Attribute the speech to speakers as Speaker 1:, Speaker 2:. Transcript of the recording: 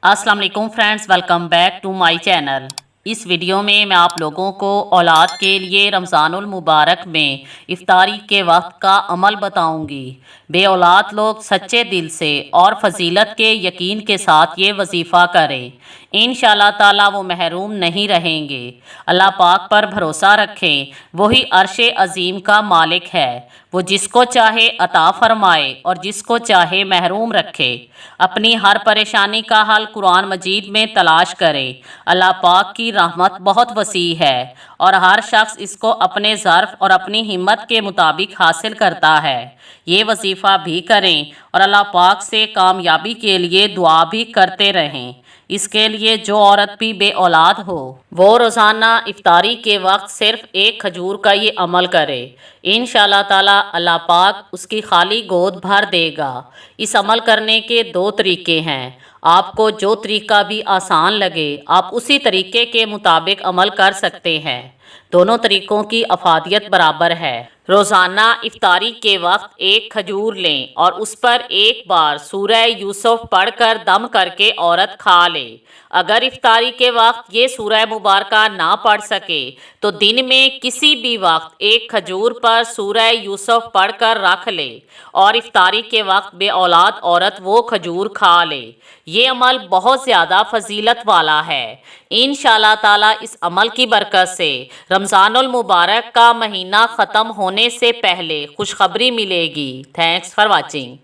Speaker 1: अस्सलाम वालेकुम friends, welcome back to my channel. इस वीडियो में मैं आप लोगों को औलाद के लिए रमज़ानुल मुबारक में इफ्तारी के वक्त का अमल बताऊंगी। बे औलाद लोग सच्चे दिल से और फजीलत के यकीन के साथ ये वजीफ़ा करें, इंशाअल्लाह ताला वो महरूम नहीं रहेंगे। अल्लाह पाक पर भरोसा रखें, वही अर्शे अजीम का मालिक है। वो जिसको चाहे अता फरमाए और जिसको चाहे महरूम रखे। अपनी हर परेशानी का हल कुरान मजीद में तलाश करें। अल्लाह पाक की रहमत बहुत वसी है और हर शख्स इसको अपने ज़र्फ़ और अपनी हिम्मत के मुताबिक हासिल करता है। ये वजीफ़ा भी करें और अल्लाह पाक से कामयाबी के लिए दुआ भी करते रहें। इसके लिए जो औरत भी बे औलाद हो वो रोज़ाना इफ्तारी के वक्त सिर्फ एक खजूर का ये अमल करे। इंशाअल्लाह ताला अल्लाह पाक उसकी खाली गोद भर देगा। इस अमल करने के दो तरीके हैं। आपको जो तरीका भी आसान लगे आप उसी तरीके के मुताबिक अमल कर सकते हैं। दोनों तरीक़ों की अफादियत बराबर है। रोज़ाना इफ्तारी के वक्त एक खजूर लें और उस पर एक बार सूरह यूसुफ पढ़कर दम करके औरत खा ले। अगर इफ्तारी के वक्त ये सूरह मुबारका ना पढ़ सके तो दिन में किसी भी वक्त एक खजूर पर सूरह यूसुफ पढ़कर रख ले और इफ्तारी के वक्त बे औलाद औरत वो खजूर खा ले। ये अमल बहुत ज़्यादा फजीलत वाला है। इंशाअल्लाह ताला इस अमल की बरकत से रमज़ानुल मुबारक का महीना ख़त्म होने से पहले खुशखबरी मिलेगी। Thanks for watching.